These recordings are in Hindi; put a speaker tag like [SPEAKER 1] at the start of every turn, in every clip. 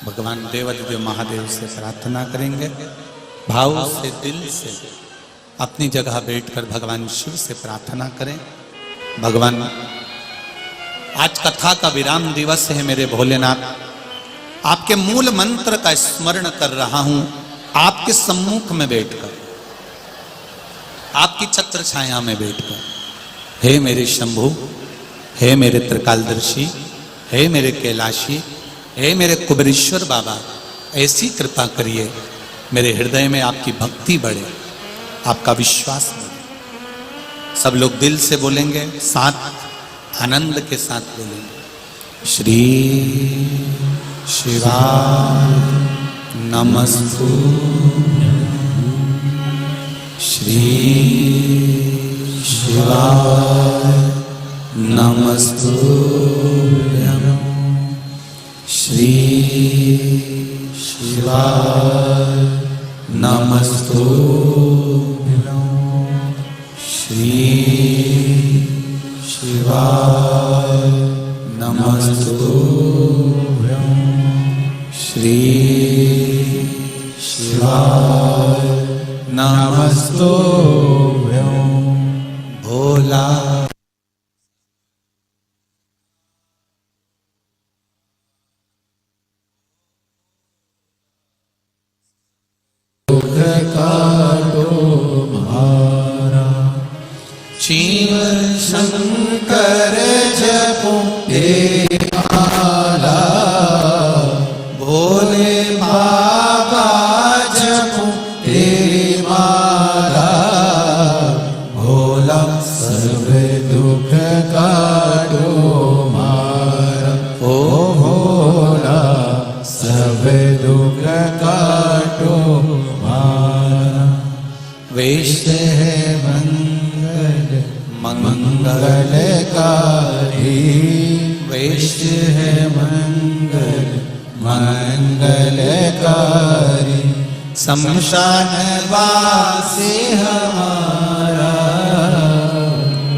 [SPEAKER 1] भगवान देवादिदेव महादेव से प्रार्थना करेंगे। भाव से, दिल से अपनी जगह बैठकर भगवान शिव से प्रार्थना करें। भगवान, आज कथा का विराम दिवस है मेरे भोलेनाथ, आपके मूल मंत्र का स्मरण कर रहा हूं आपके सम्मुख में बैठकर, आपकी छत्र छाया में बैठकर। हे मेरे शंभु, हे मेरे त्रिकालदर्शी, हे मेरे कैलाशी, हे मेरे कुबेरेश्वर बाबा, ऐसी कृपा करिए मेरे हृदय में आपकी भक्ति बढ़े, आपका विश्वास बढ़े। सब लोग दिल से बोलेंगे, साथ आनंद के साथ बोलेंगे। श्री शिवाय नमस्तु, श्री शिवाय नमस्तु, श्री शिवाय नमस्तु, श्री शिवाय नमस्तु, श्री शिवाय नमस्तु भोला। शिव शंकर जपो माला, भोले बाबा जपो माला, भोला
[SPEAKER 2] सब दुख काटो मारा, ओ भोला सब दुख काटो मारा।
[SPEAKER 1] वैश्य
[SPEAKER 2] है मंगलकारी, वैश्य है मंगलकारी।
[SPEAKER 1] शमशान
[SPEAKER 2] वासी हमारा,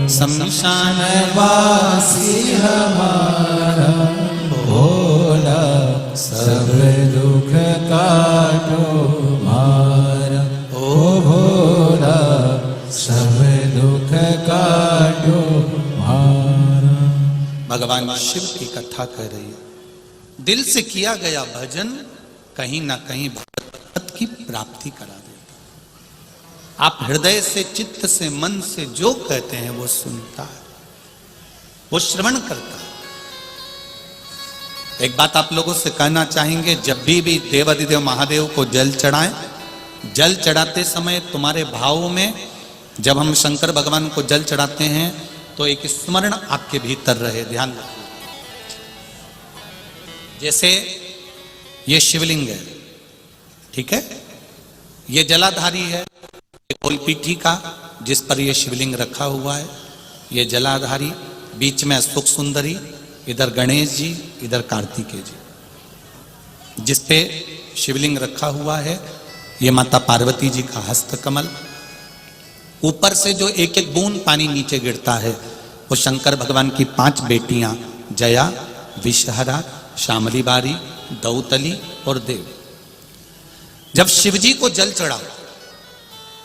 [SPEAKER 1] शमशान
[SPEAKER 2] वासी हमारा, भोला सब दुख काटो मारा, ओ भोला सब दुख काटो मारा।
[SPEAKER 1] भगवान शिव की कथा कर रही है। दिल से किया गया भजन कहीं ना कहीं भगवत की प्राप्ति करा देता। आप हृदय से, चित्त से, मन से जो कहते हैं वो सुनता है, वो श्रवण करता है। एक बात आप लोगों से कहना चाहेंगे, जब भी देवादिदेव महादेव को जल चढ़ाएं, जल चढ़ाते समय तुम्हारे भावों में, जब हम शंकर भगवान को जल चढ़ाते हैं तो एक स्मरण आपके भीतर रहे, ध्यान रखिए। जैसे ये शिवलिंग है, ठीक है, ये जलाधारी है, कोलपीठी का जिस पर ये शिवलिंग रखा हुआ है, ये जलाधारी, बीच में अशोक सुंदरी, इधर गणेश जी, इधर कार्तिकेय जी, जिस पे शिवलिंग रखा हुआ है, ये माता पार्वती जी का हस्त कमल। ऊपर से जो एक एक बूंद पानी नीचे गिरता है वो शंकर भगवान की 5 बेटियां, जया, विषहरा, श्यामली बारी, दौतली और देव। जब शिवजी को जल चढ़ाओ,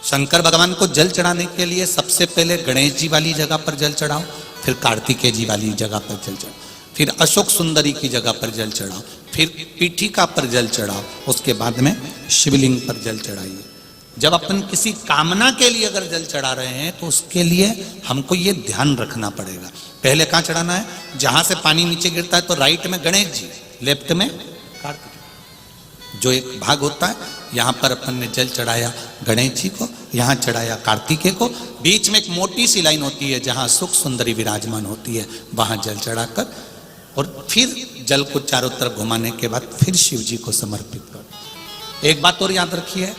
[SPEAKER 1] शंकर भगवान को जल चढ़ाने के लिए सबसे पहले गणेश जी वाली जगह पर जल चढ़ाओ, फिर कार्तिकेय जी वाली जगह पर जल चढ़ाओ, फिर अशोक सुंदरी की जगह पर जल चढ़ाओ, फिर पीठिका पर जल चढ़ाओ, उसके बाद में शिवलिंग पर जल चढ़ाइए। जब अपन किसी कामना के लिए अगर जल चढ़ा रहे हैं तो उसके लिए हमको ये ध्यान रखना पड़ेगा, पहले कहाँ चढ़ाना है, जहां से पानी नीचे गिरता है तो राइट में गणेश जी, लेफ्ट में कार्तिक, जो एक भाग होता है, यहाँ पर अपन ने जल चढ़ाया गणेश जी को, यहाँ चढ़ाया कार्तिकेय को, बीच में एक मोटी सी लाइन होती है जहां सुख सुंदरी विराजमान होती है, वहां जल चढ़ाकर और फिर जल को चारों तरफ घुमाने के बाद फिर शिव जी को समर्पित कर। एक बात और याद रखिए,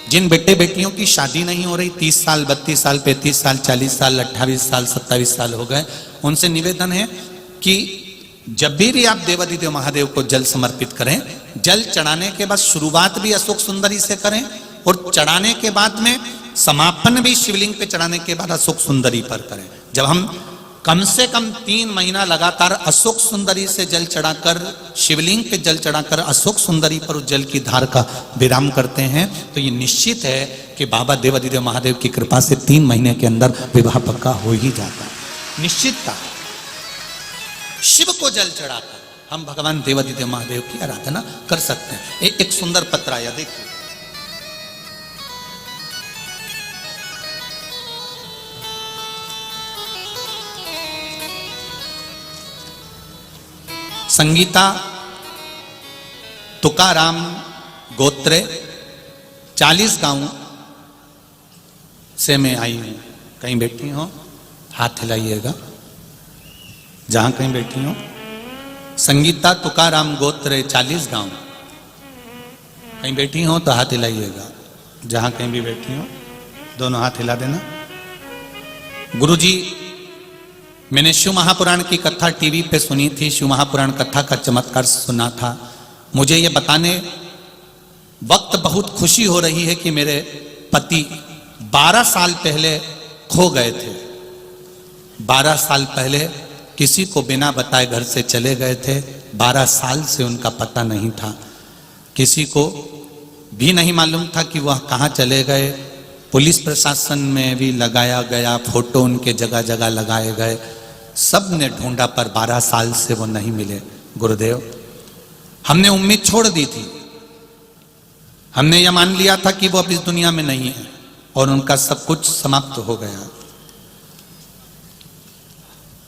[SPEAKER 1] जिन बेटे बेटियों की शादी नहीं हो रही, 30 साल, 32 साल, 35 साल, 40 साल, 28 साल, 27 साल हो गए, उनसे निवेदन है कि जब भी आप देवादिदेव महादेव को जल समर्पित करें, जल चढ़ाने के बाद शुरुआत भी अशोक सुंदरी से करें और चढ़ाने के बाद में समापन भी शिवलिंग पे चढ़ाने के बाद अशोक सुंदरी पर करें। जब हम कम से कम 3 महीना लगातार अशोक सुंदरी से जल चढ़ाकर, शिवलिंग पे जल चढ़ाकर अशोक सुंदरी पर उस जल की धार का विराम करते हैं, तो ये निश्चित है कि बाबा देवादिदेव महादेव की कृपा से 3 महीने के अंदर विवाह पक्का हो ही जाता है। निश्चितता। शिव को जल चढ़ाकर हम भगवान देवादिदेव महादेव की आराधना कर सकते हैं। एक सुंदर पत्र आया, देखिए। संगीता तुकाराम गोत्रे 40 गांव से मैं आई हूं। कहीं बैठी हो हाथ हिलाइएगा, जहां कहीं बैठी हो। संगीता तुकाराम गोत्रे 40 गांव, कहीं बैठी हो तो हाथ हिलाइएगा, जहां कहीं भी बैठी हो दोनों हाथ हिला देना। गुरुजी, मैंने शिव महापुराण की कथा टीवी पे सुनी थी, शिव महापुराण कथा का चमत्कार सुना था। मुझे ये बताने वक्त बहुत खुशी हो रही है कि मेरे पति 12 साल पहले खो गए थे। 12 साल पहले किसी को बिना बताए घर से चले गए थे। 12 साल से उनका पता नहीं था, किसी को भी नहीं मालूम था कि वह कहाँ चले गए। पुलिस प्रशासन में भी लगाया गया, फोटो उनके जगह जगह लगाए गए, सब ने ढूंढा पर 12 साल से वो नहीं मिले। गुरुदेव, हमने उम्मीद छोड़ दी थी, हमने यह मान लिया था कि वो अब इस दुनिया में नहीं है और उनका सब कुछ समाप्त हो गया।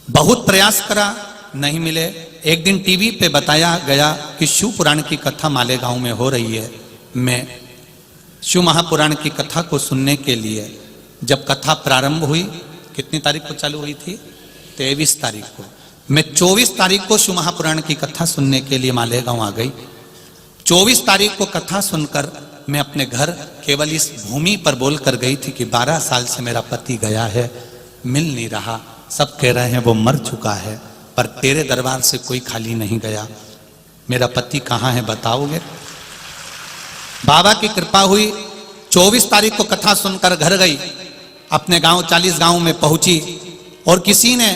[SPEAKER 1] बहुत प्रयास करा, नहीं मिले। एक दिन टीवी पे बताया गया कि शिव पुराण की कथा मालेगांव में हो रही है। मैं शिव महापुराण की कथा को सुनने के लिए जब कथा प्रारंभ हुई, कितनी तारीख को चालू हुई थी? 23 तारीख को। मैं 24 तारीख को शिव महापुराण की कथा सुनने के लिए मालेगांव आ गई। 24 तारीख को कथा सुनकर मैं अपने घर केवल इस भूमि पर बोल कर गई थी कि 12 साल से मेरा पति गया है, मिल नहीं रहा, सब कह रहे हैं वो मर चुका है, पर तेरे दरबार से कोई खाली नहीं गया। मेरा पति कहाँ है बताओगे? बाबा की कृपा हुई। 24 तारीख को कथा सुनकर घर गई, अपने गांव 40 गांव में पहुंची और किसी ने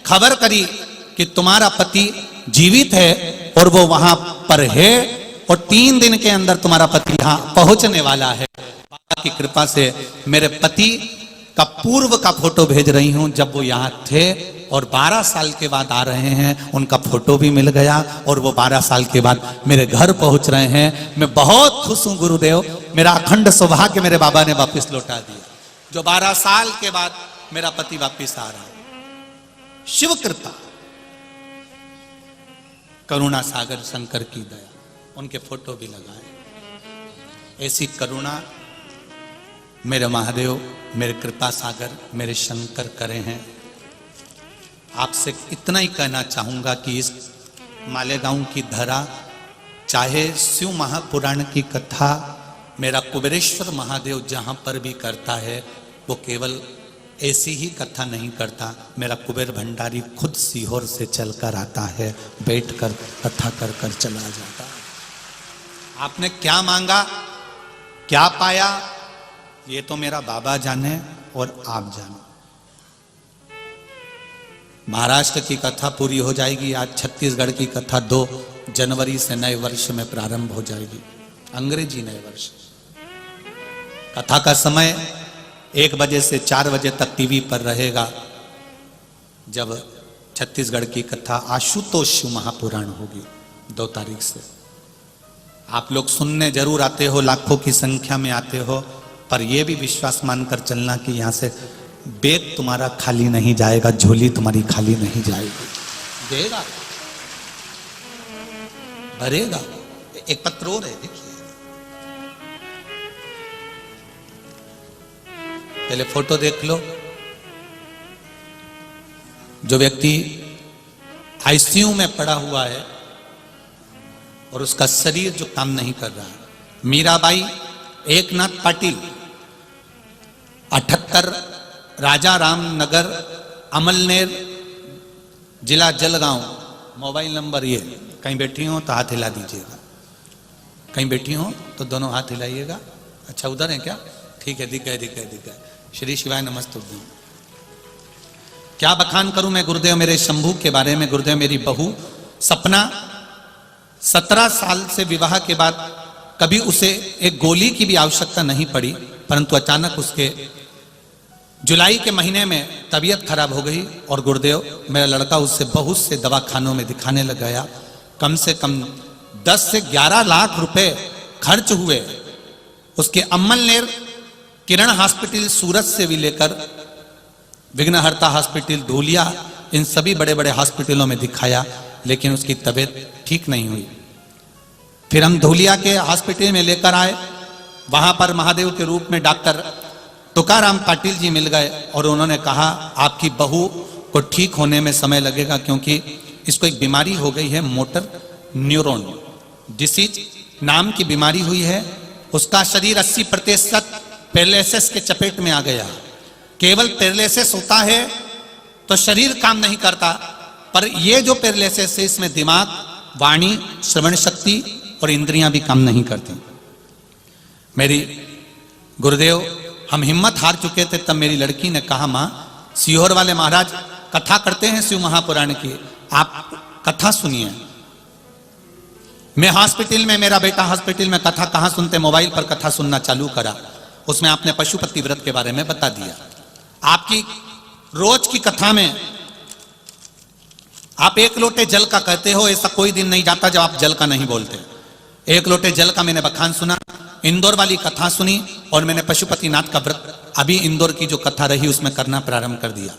[SPEAKER 1] खबर करी कि तुम्हारा पति जीवित है और वो वहां पर है और 3 दिन के अंदर तुम्हारा पति यहां पहुंचने वाला है। बाबा की कृपा से मेरे पति का पूर्व का फोटो भेज रही हूं, जब वो यहां थे और 12 साल के बाद आ रहे हैं, उनका फोटो भी मिल गया और वो 12 साल के बाद मेरे घर पहुंच रहे हैं। मैं बहुत खुश हूं गुरुदेव, मेरा अखंड सौभाग्य मेरे बाबा ने वापस लौटा दिया, जो 12 साल के बाद मेरा पति वापस आ रहा है। शिव कृपा, करुणा सागर शंकर की दया, उनके फोटो भी लगाए। ऐसी करुणा मेरे महादेव, मेरे कृपा सागर, मेरे शंकर करे हैं। आपसे इतना ही कहना चाहूंगा कि इस मालेगांव की धरा, चाहे शिव महापुराण की कथा मेरा कुबेरेश्वर महादेव जहां पर भी करता है, वो केवल ऐसी ही कथा नहीं करता। मेरा कुबेर भंडारी खुद सीहोर से चलकर आता है, बैठकर कथा कर कर चला जाता है। आपने क्या मांगा, क्या पाया, ये तो मेरा बाबा जाने और आप जाने। महाराष्ट्र की कथा पूरी हो जाएगी आज। छत्तीसगढ़ की कथा 2 जनवरी से नए वर्ष में प्रारंभ हो जाएगी, अंग्रेजी नए वर्ष। कथा का समय 1 बजे से 4 बजे तक टीवी पर रहेगा, जब छत्तीसगढ़ की कथा आशुतोष शिव महापुराण होगी 2 तारीख से। आप लोग सुनने जरूर आते हो, लाखों की संख्या में आते हो, पर यह भी विश्वास मानकर चलना कि यहां से बैग तुम्हारा खाली नहीं जाएगा, झोली तुम्हारी खाली नहीं जाएगी, देगा, भरेगा। एक पत्र और है, देखिए, पहले फोटो देख लो। जो व्यक्ति आईसीयू में पड़ा हुआ है और उसका शरीर जो काम नहीं कर रहा है, मीराबाई एकनाथ पाटिल, 78, राजा राम नगर, अमलनेर, जिला जलगांव। मोबाइल नंबर ये। कहीं बैठी हो तो हाथ हिला दीजिएगा, कहीं बैठी हो तो दोनों हाथ हिलाइएगा। अच्छा, उधर है क्या? ठीक है, दिख गए। श्री शिवाय नमस्तुभ्यं। क्या बखान करूं मैं गुरुदेव मेरे शंभू के बारे में। गुरुदेव मेरी बहू सपना 17 साल से विवाह के बाद कभी उसे एक गोली की भी आवश्यकता नहीं पड़ी, परंतु अचानक उसके जुलाई के महीने में तबीयत खराब हो गई और गुरुदेव मेरा लड़का उससे बहुत से दवाखानों में दिखाने लग गया। कम से कम 10 से 11 लाख रुपए खर्च हुए। उसके अम्मलनेर किरण हॉस्पिटल सूरत से भी लेकर विघ्नहर्ता हॉस्पिटल धूलिया, इन सभी बड़े बड़े हॉस्पिटलों में दिखाया, लेकिन उसकी तबीयत ठीक नहीं हुई। फिर हम धूलिया के हॉस्पिटल में लेकर आए। वहां पर महादेव के रूप में डॉक्टर तुकाराम पाटिल जी मिल गए और उन्होंने कहा आपकी बहू को ठीक होने में समय लगेगा, क्योंकि इसको एक बीमारी हो गई है, मोटर न्यूरॉन डिसीज नाम की बीमारी हुई है। उसका शरीर 80% पैरालिसिस के चपेट में आ गया। केवल पैरालिसिस होता है तो शरीर काम नहीं करता, पर यह जो पैरालिसिस है इसमें दिमाग, वाणी, श्रवण शक्ति और इंद्रियां भी काम नहीं करती। मेरी गुरुदेव हम हिम्मत हार चुके थे, तब मेरी लड़की ने कहा मां सीहोर वाले महाराज कथा करते हैं शिव महापुराण की, आप कथा सुनिए। मैं हॉस्पिटल में, मेरा बेटा हॉस्पिटल में कथा कहां सुनते, मोबाइल पर कथा सुनना चालू करा। उसमें आपने पशुपति व्रत के बारे में बता दिया। आपकी रोज की कथा में आप 1 लोटे जल का कहते हो, ऐसा कोई दिन नहीं जाता जब आप जल का नहीं बोलते। 1 लोटे जल का मैंने बखान सुना, इंदौर वाली कथा सुनी और मैंने पशुपतिनाथ का व्रत अभी इंदौर की जो कथा रही उसमें करना प्रारंभ कर दिया।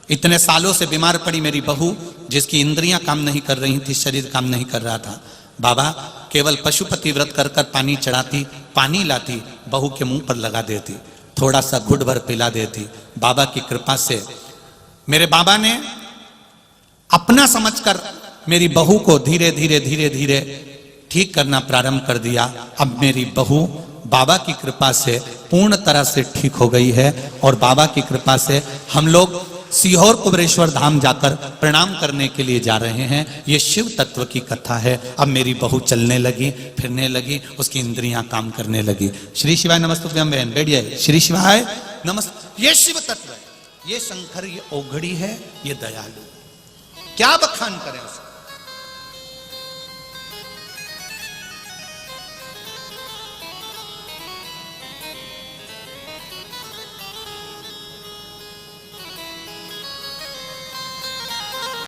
[SPEAKER 1] इतने सालों से बीमार पड़ी मेरी बहू, जिसकी इंद्रियां काम नहीं कर रही थी, शरीर काम नहीं कर रहा था। बाबा केवल पशुपति व्रत कर कर पानी चढ़ाती, पानी लाती, बहू के मुंह पर लगा देती, थोड़ा सा घुट भर पिला देती। बाबा की कृपा से मेरे बाबा ने अपना समझकर मेरी बहू को धीरे धीरे धीरे धीरे ठीक करना प्रारंभ कर दिया। अब मेरी बहू बाबा की कृपा से पूर्ण तरह से ठीक हो गई है और बाबा की कृपा से हम लोग सीहोर कुबरेश्वर धाम जाकर प्रणाम करने के लिए जा रहे हैं। ये शिव तत्व की कथा है। अब मेरी बहू चलने लगी, फिरने लगी, उसकी इंद्रियां काम करने लगी। श्री शिवाय नमस्तुभ्यं बहन, बैठिए। श्री शिवाय नमस्त। ये शिव तत्व है, ये शंकर, ये औघड़ी है, ये दयालु। क्या बखान करें उसको।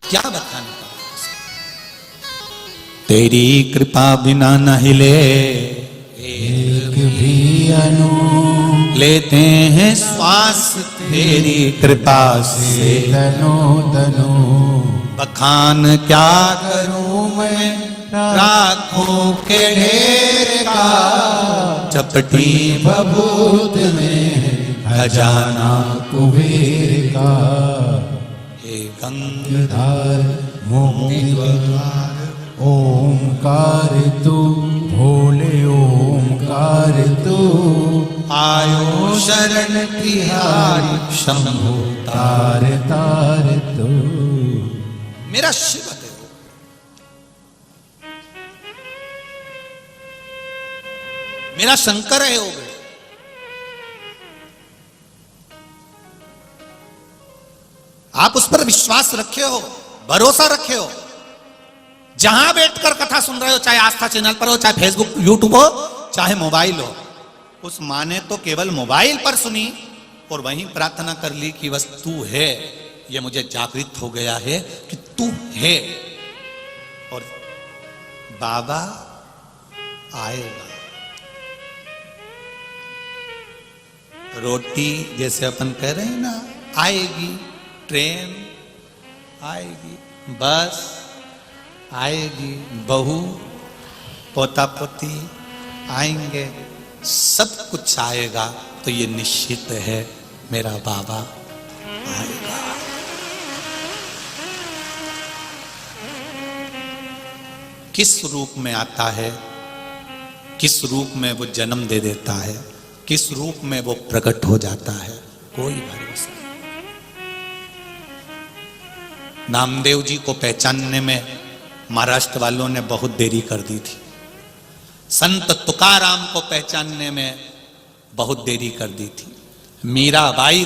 [SPEAKER 1] क्या बखान करें। तेरी कृपा बिना न हिले
[SPEAKER 2] एक भी अनु
[SPEAKER 1] लेते हैं श्वास तेरी कृपा से।
[SPEAKER 2] तनो तनो
[SPEAKER 1] बखान क्या
[SPEAKER 2] करूं मैं
[SPEAKER 1] राखों के ढेर का, चपटी
[SPEAKER 2] बबूत में
[SPEAKER 1] खजाना
[SPEAKER 2] कुबेर का।
[SPEAKER 1] हे गंगा
[SPEAKER 2] धार मोहिद्वार ओमकार तू, भोले ओमकार तू।
[SPEAKER 1] आयो शरण तिहारी शंभु
[SPEAKER 2] तार तार तू।
[SPEAKER 1] मेरा शिव देव, मेरा शंकर है हो गए। आप उस पर विश्वास रखे हो, भरोसा रखे हो। जहां बैठकर कथा सुन रहे हो, चाहे आस्था चैनल पर हो, चाहे फेसबुक यूट्यूब हो, चाहे मोबाइल हो, उस माँ ने तो केवल मोबाइल पर सुनी और वहीं प्रार्थना कर ली कि बस तू है। ये मुझे जागृत हो गया है कि तू है और बाबा आएगा। रोटी जैसे अपन कह रहे हैं ना, आएगी, ट्रेन आएगी, बस आएगी, बहू पोता पोती आएंगे, सब कुछ आएगा। तो ये निश्चित है मेरा बाबा आएगा। किस रूप में आता है, किस रूप में वो जन्म दे देता है, किस रूप में वो प्रकट हो जाता है, कोई भरोसा नहीं। नामदेव जी को पहचानने में महाराष्ट्र वालों ने बहुत देरी कर दी थी। संत तुकाराम को पहचानने में बहुत देरी कर दी थी। मीराबाई